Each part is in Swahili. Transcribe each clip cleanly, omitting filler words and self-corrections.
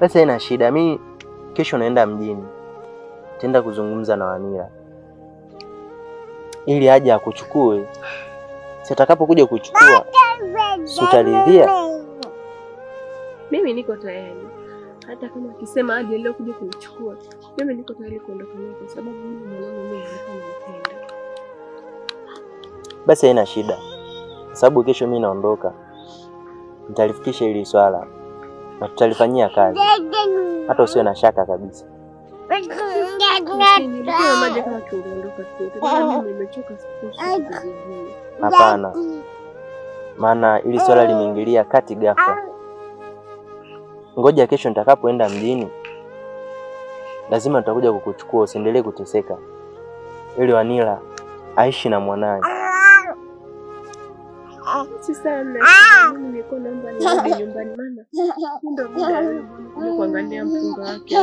Basi haina shida. Mimi kesho naenda mjini. Tenda kuzungumza na Wanira ili aje akuchukue. Sitakapokuja kuchukua, utaridhia? Mimi niko tayari. Hata kama akisema aje leo kuja kunichukua, mimi niko tayari kuondoka naye kwa sababu mimi mwanangu mimi nampenda. Basi haina shida. Kwa sababu kesho mimi naondoka. Nitalifikisha hili swala na tutalifanyia kazi. Hata usiwe na shaka kabisa. Hapana. Maana hili swala limeingilia kati ghafla. Ngoja kesho nitakapoenda mjini, lazima tutakuja kukuchukua, usiendelee kuteseka. Ili Wanira aishi na mwanae. Sasa mimi niko namba ni nyumbani maana ndio muda kuangalia mfungo wake.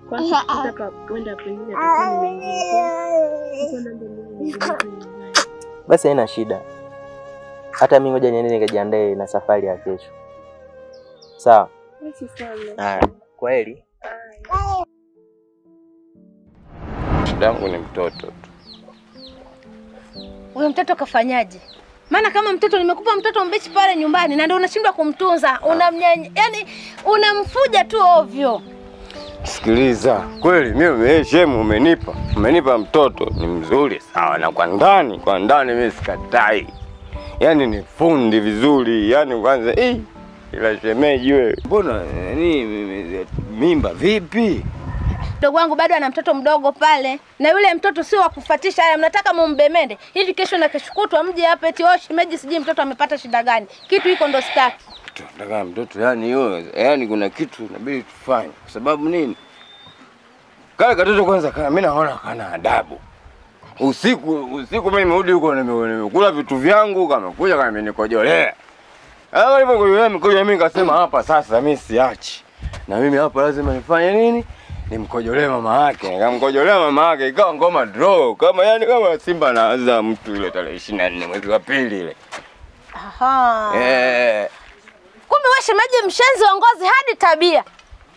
Kwa sababu tutapa kwenda pengine atakuwa nimeingia. Niko namba nyumbani. Basi haina shida. Hata mimi ngoja niende nikajiandae na safari ya kesho. Sawa? Basi sana. Haya, kwaheri. Dangu ni mtoto tu. Huyo mtoto kafanyaje? Maana kama mtoto nimekupa mtoto mbichi pale nyumbani na ndio unashindwa kumtunza, yani unamfuja tu ovyo. Sikiliza, kweli mimi shemu umenipa mtoto ni mzuri sawa, na kwa ndani mimi sikatai. Yaani ni fundi vizuri, yani kwanza ila shemeji wewe. Mbona mimba vipi? Mdogo wangu bado ana mtoto mdogo pale. Na yule mtoto sio wa kufuatisha haya, mnataka mumbemende. Hivi kesho na kesho kutwa mje hapa eti shemeji siji mtoto amepata shida gani. Kitu hiko ndo staki. Tunataka mtoto yani kuna kitu inabidi tufanye. Kwa sababu nini? Kale katoto kwanza mimi naona kana adabu. Usiku mimi nimerudi huko nimekula vitu vyangu kama kuja kama nikojolea. Mimi nikasema hapa sasa mimi siachi. Na mimi hapa lazima nifanye nini? Nimkojolee mama yake. Nikamkojolea mama yake ikawa ngoma draw kama Simba na Azam mtu ile tarehe 24 mwezi wa pili ile. Aha. Kumbe wewe shemeji mshenzi wa ngozi hadi tabia.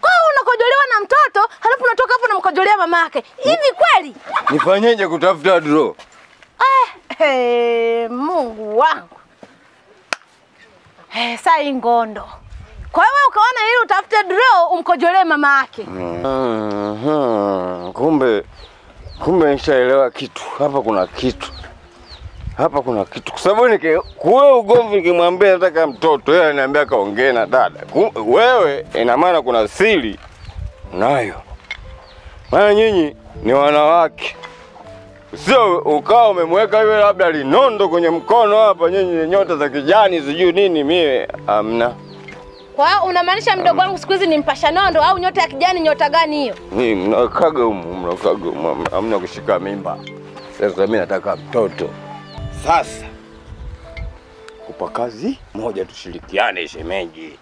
Kwa hiyo unakojolewa na mtoto, halafu unatoka hapo unamkojolea mama yake. Hivi kweli? Nifanyeje kutafuta draw? Mungu wangu. Saa ngondo. Kwa hiyo ukaona ili utafute draw umkojolee mama yake. Kumbe nishaelewa kitu. Hapa kuna kitu. Kwa sababu kuwe ugomvi nikimwambia nataka mtoto, yeye ananiambia kaongee na dada. Wewe ina maana kuna siri nayo. Maana nyinyi ni wanawake. Sio ukao umemweka yule labda linondo kwenye mkono hapa, nyinyi nyota za kijani sijui nini, mie amna. Kwa hiyo unamaanisha mdogo wangu siku hizi ni mpasha nondo au nyota ya kijani? Nyota gani hiyo? Mnakaga amna kushika mimba. Sasa mimi nataka mtoto. Sasa kupa kazi moja tushirikiane shemeji.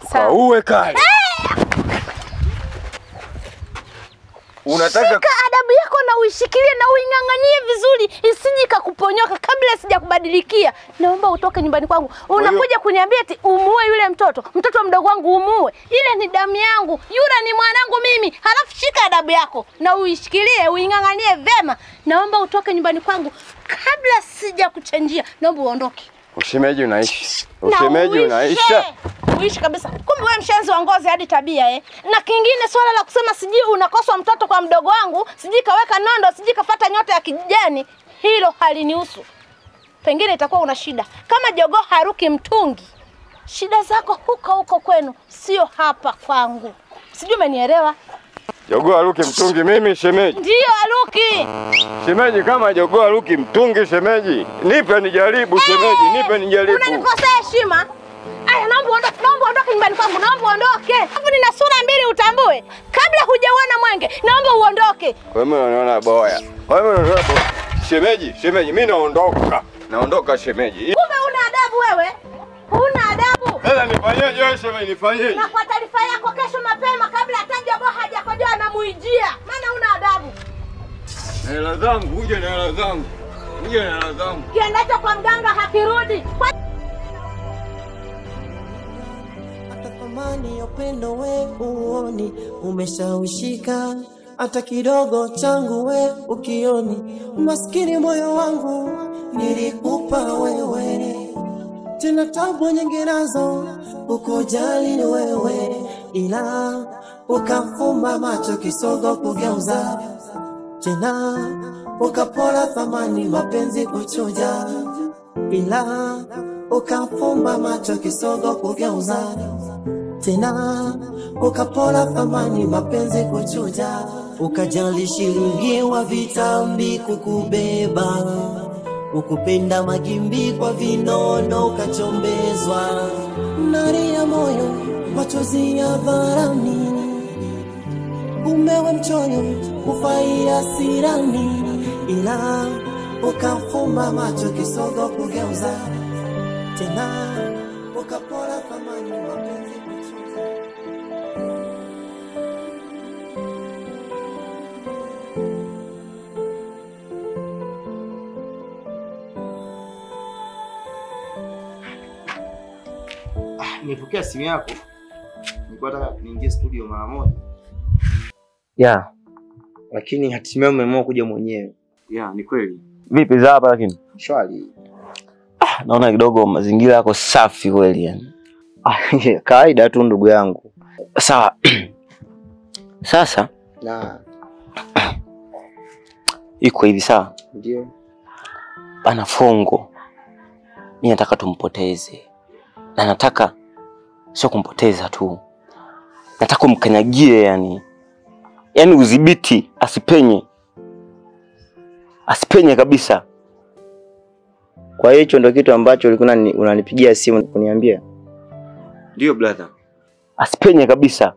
Tukauwe kale. Unataka shika adabu yako na uishikilie na uinganganie vizuri isije kukuponyoka kabla sijakubadilikia. Naomba utoke nyumbani kwangu. Unakuja kuniambia eti umuue yule mtoto mdogo wangu umuue. Ile ni damu yangu. Yule ni mwanangu mimi. Halafu shika adabu yako na uishikilie uinganganie vema. Naomba utoke nyumbani kwangu kabla sijakuchanjia. Naomba uondoke. Ushemeji unaisha. Ushemeji unaisha. Uishi kabisa. Kumbe wewe mshenzi wa ngozi hadi tabia Na kingine swala la kusema siji unakoswa mtoto kwa mdogo wangu, siji kaweka nondo, siji kafuata nyota ya kijani, hilo halinihusu. Pengine itakuwa una shida. Kama jogoo haruki mtungi, shida zako huko kwenu, sio hapa kwangu. Sijui umenielewa? Jogoo haruki mtungi mimi shemeji? Ndio haruki. Shemeji kama jogoo haruki mtungi shemeji, nipe nijaribu shemeji, nipe nijaribu. Unanikosea heshima. Aya, naomba ondoke nyumbani kwangu, naomba uondoke. Hapo nina sura mbili utambue. Kabla hujaona mwenge, naomba uondoke. Wewe unaona boya. Shemeji, mimi naondoka. Naondoka shemeji. Kumbe una adabu wewe? Una adabu? Sasa nifanyeje wewe shemeji, nifanyeje? Na kwa taarifa yako kesho mapema kabla hata jogoo hajakojoa na muijia. Maana una adabu. Hela zangu, uje na hela zangu. Kiendacho kwa mganga hakirudi. thamani ya upendo we uoni, umeshawishika hata kidogo changu we ukioni. Maskini moyo wangu nilikupa wewe, tena tabu nyingi nazo ukujali wewe, ila ukafumba macho kisogo kugeuza, tena ukapola thamani mapenzi kuchuja, ila ukafumba macho kisogo kugeuza, tena ukapola thamani mapenzi kuchuja. Ukajali shilingi wa vitambi kukubeba, ukupenda magimbi kwa vinono ukachombezwa, nari ya moyo machozi ya dharani, umewe mchoyo kufaia sirani, ila ukafumba macho kisogo kugeuza, tena ukapola thamani mapenzi kuchuja. Nilipokea simu yako. Nilikuwa nataka niingie studio mara moja. Lakini hatimaye umeamua kuja mwenyewe. Ni kweli. Vipi za hapa lakini? Shwari. Naona kidogo mazingira yako safi kweli yani. Kawaida tu ndugu yangu. Sawa. Sasa iko hivi sawa? Ndio. Bana Fongo. Mimi nataka tumpoteze. Na nataka sio kumpoteza tu. Nataka umkanyagie yani. Yaani udhibiti asipenye. Asipenye kabisa. Kwa hiyo ndio kitu ambacho ulikuwa unanipigia simu kuniambia? Ndio brother. Asipenye kabisa.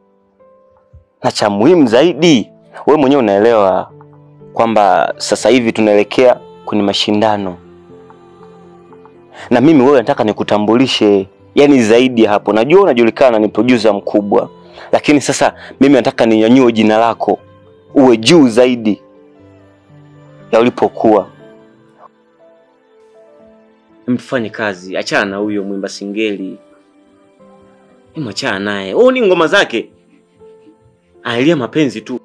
Na cha muhimu zaidi, wewe mwenyewe unaelewa kwamba sasa hivi tunaelekea kwenye mashindano. Na mimi wewe nataka nikutambulishe, yani zaidi hapo. Najua unajulikana ni producer mkubwa, lakini sasa mimi nataka ninyanyue jina lako uwe juu zaidi ya ulipokuwa. Mfanye kazi, achana na huyo mwimba singeli. Achana naye. Ni ngoma zake. Ailia mapenzi tu.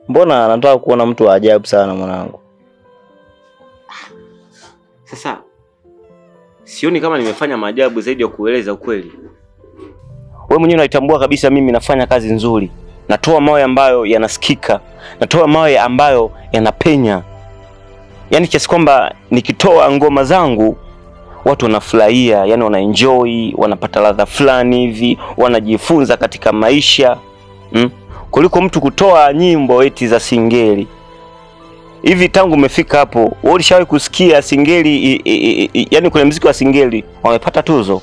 Mbona nataka kuona mtu wa ajabu sana mwanangu? Sasa sioni kama nimefanya maajabu zaidi ya kueleza ukweli. Wewe mwenyewe unaitambua kabisa mimi nafanya kazi nzuri. Natoa mawe ambayo yanasikika. Natoa mawe ambayo yanapenya. Yaani kiasi kwamba nikitoa ngoma zangu watu wanafurahia, yani wanaenjoy, wanapata ladha fulani hivi, wanajifunza katika maisha. Kuliko mtu kutoa nyimbo eti za singeli. Hivi tangu umefika hapo, wewe ulishawahi kusikia singeli yani kwenye muziki wa singeli wamepata tuzo?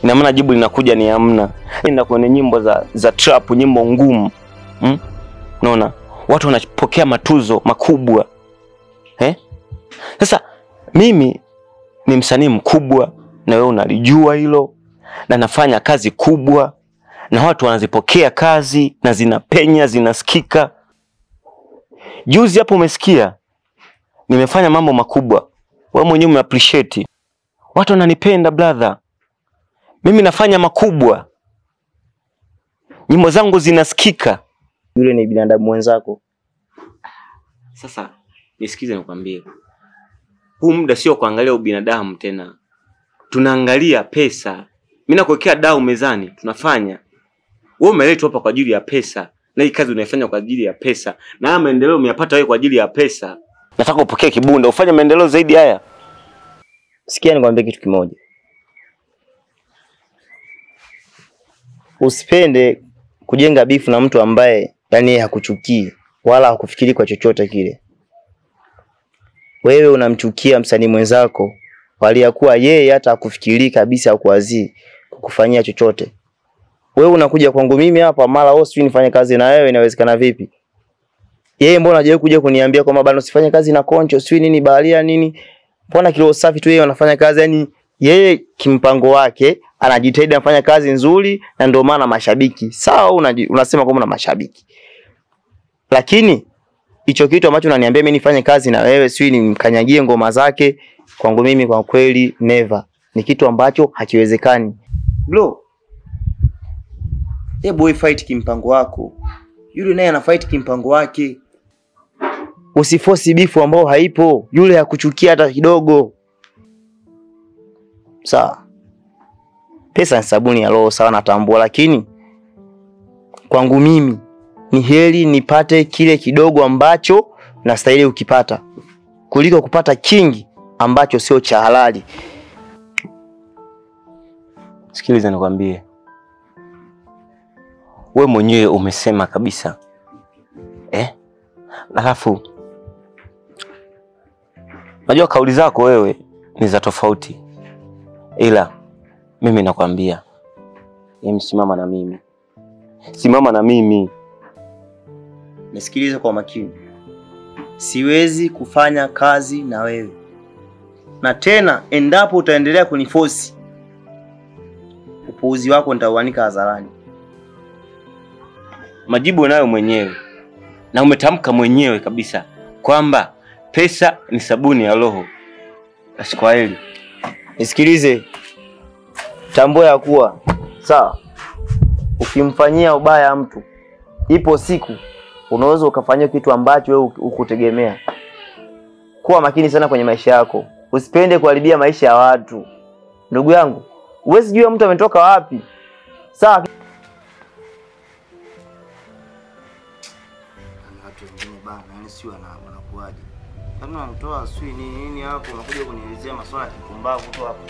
Ina maana jibu linakuja ni hamna. Nenda kwenye nyimbo za trap, nyimbo ngumu. Unaona? Watu wanapokea matuzo makubwa. Sasa mimi ni msanii mkubwa na wewe unalijua hilo, na nafanya kazi kubwa na watu wanazipokea kazi na zinapenya, zinasikika. Juzi hapo umesikia nimefanya mambo makubwa. Wewe mwenyewe umeappreciate. Watu wananipenda brother. Mimi nafanya makubwa. Nyimbo zangu zinasikika. Yule ni binadamu mwenzako. Sasa nisikize nikwambie. Huu muda sio kuangalia ubinadamu tena. Tunaangalia pesa. Mimi nakuwekea dau mezani, tunafanya. Wewe umeletwa hapa kwa ajili ya pesa, na hii kazi unaifanya kwa ajili ya pesa. Na haya maendeleo umeyapata wewe kwa ajili ya pesa. Nataka upokee kibunda, ufanye maendeleo zaidi haya. Sikia nikwambie kitu kimoja. Usipende kujenga bifu na mtu ambaye yani hakuchukii wala hakufikiri kwa chochote kile. Wewe unamchukia msanii mwenzako waliyakuwa yeye hata hakufikiri kabisa kuwazii kukufanyia chochote. Wewe unakuja kwangu mimi hapa mara wewe sio nifanye kazi na wewe, inawezekana vipi? Yeye mbona hajawahi kuja kuniambia kwamba bado usifanye kazi na Koncho, sio nini baharia nini? Mbona kilo safi tu yeye anafanya kazi, yani yeye kimpango wake anajitahidi afanye kazi nzuri, na ndio maana mashabiki. Sawa unasema kwamba una mashabiki. Lakini hicho kitu ambacho unaniambia mimi nifanye kazi na wewe, sio nimkanyagie ngoma zake, kwangu mimi kwa kweli never. Ni kitu ambacho hakiwezekani. Bro, boy fight kimpango wako. Yule naye ana fight kimpango wake. Usiforce bifu ambao haipo. Yule hakuchukia hata kidogo. Sawa. Pesa ni sabuni ya roho, sawa, natambua, lakini kwangu mimi ni heri nipate kile kidogo ambacho nastahili ukipata kuliko kupata kingi ambacho sio cha halali. Sikiliza nikwambie. Wewe mwenyewe umesema kabisa. Alafu najua kauli zako wewe ni za tofauti. Ila mimi nakwambia, simama na mimi. Simama na mimi. Nisikilize kwa makini. Siwezi kufanya kazi na wewe. Na tena endapo utaendelea kuniforce, upuuzi wako nitauanika hadharani. Majibu unayo mwenyewe. Na umetamka mwenyewe kabisa kwamba pesa ni sabuni ya roho. Basi kwa heri. Nisikilize. Tambua ya kuwa sawa, ukimfanyia ubaya mtu, ipo siku unaweza ukafanyia kitu ambacho wewe ukutegemea. Kuwa makini sana kwenye maisha yako. Usipende kuharibia maisha ya watu. Ndugu yangu, huwezi jua mtu ametoka wapi. Sawa. Watu wengine bana, yani sio wanakuaje. Kama unamtoa sui nini hapo, unakuja kunielezea masuala ya kipumbavu tu hapo.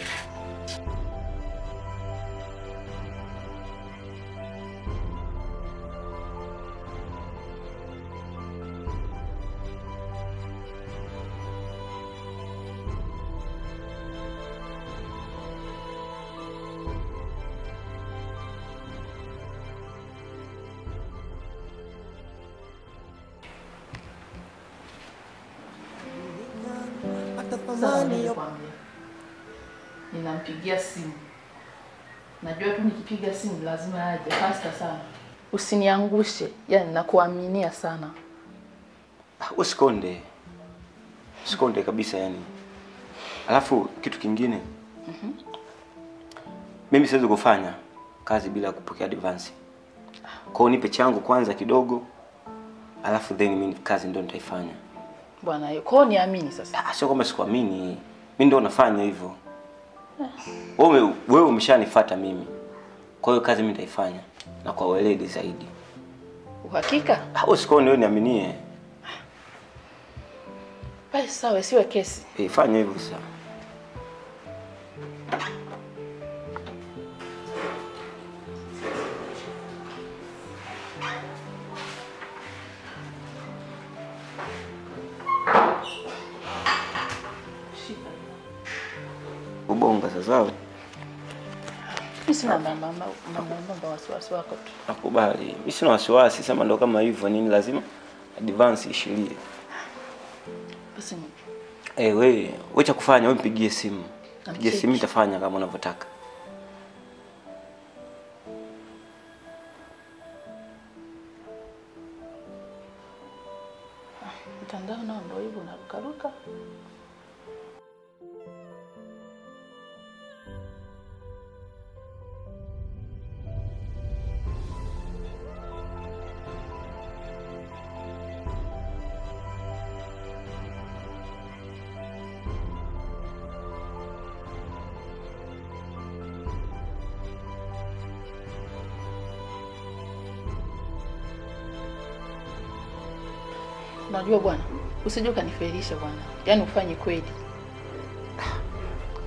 Ninampigia simu. Najua tu nikipiga simu lazima aje fasta sana. Usiniangushe, yani nakuaminia sana. Usikonde. Usikonde kabisa yani. Alafu kitu kingine. Mimi siwezi kufanya kazi bila kupokea advance. Kwa hiyo nipe changu kwanza kidogo. Alafu then mimi kazi ndio nitaifanya. Bwana, yuko niamini sasa. Sio kama sikuamini. Mimi ndio nafanya hivyo. Wewe umeshanifuata mimi. Kwa hiyo kazi mimi nitaifanya na kwa weledi zaidi. Uhakika? Usikone wewe niaminie. Basi sawa, siwe kesi. Fanya hivyo sasa. Ubonga sasa. Sina mama wasiwasi wako tu. Nakubali. Mimi sina wasiwasi, sema ndo kama hivyo nini lazima advance ishilie. Basi wewe cha kufanya wewe mpigie simu. Pigie simu nitafanya kama unavyotaka. Mtandao nao ndio hivyo unarukaruka. Unajua bwana, usije ukanifelisha bwana. Yaani ufanye kweli.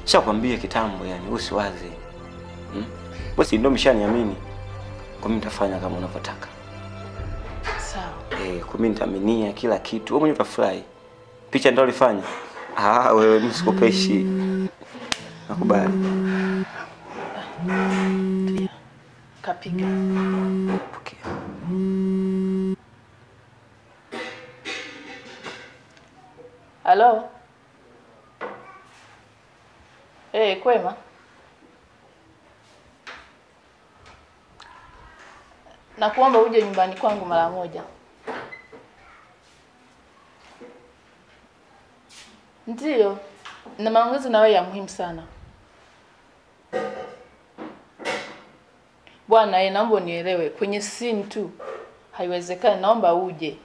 Shakwambia kitambo yani usiwaze. Basi ndio mshaniamini. Kwa mimi nitafanya kama unavyotaka. Sawa. Kwa mimi nitaaminia kila kitu. Wewe mwenyewe utafurahi. Picha ndio ulifanya. Wewe mimi sikopeshi. Nakubali. Kapiga. Okay. Halo? Kwema? Nakuomba uje nyumbani kwangu mara moja. Ndiyo, na maongezi na wewe ya muhimu sana. Bwana, naomba unielewe, kwenye scene tu haiwezekani, naomba uje.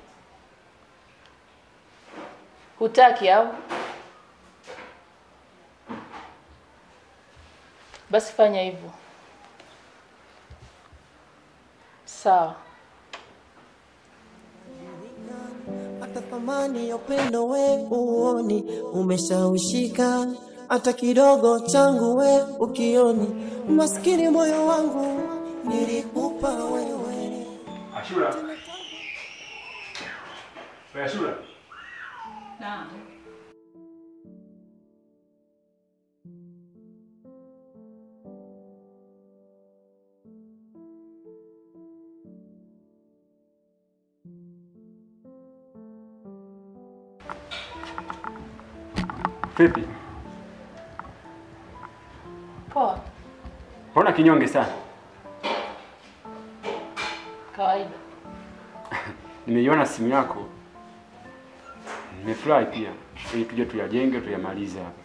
Hutaki au? Basi fanya hivyo. Sawa. Hata thamani ya upendo we uoni, umeshawishika hata kidogo changu we ukioni. Maskini moyo wangu nilikupa wewe. Ashura. Wewe Ashura. Naam. Vipi? Poa. Mbona kinyonge sana? Kawaida. Nimeiona simu yako. Nimefurahi pia. Ili tuje tuyajenge, tuyamalize hapa.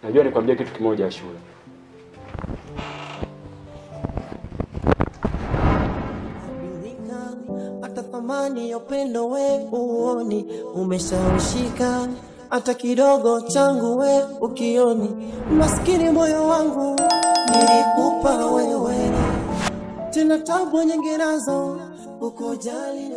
Najua nikwambia kitu kimoja Ashura. Hata thamani ya upendo we uoni, umeshawishika hata kidogo changu we ukioni. Maskini moyo wangu nilikupa wewe, tena tabu nyingi nazo ukujali.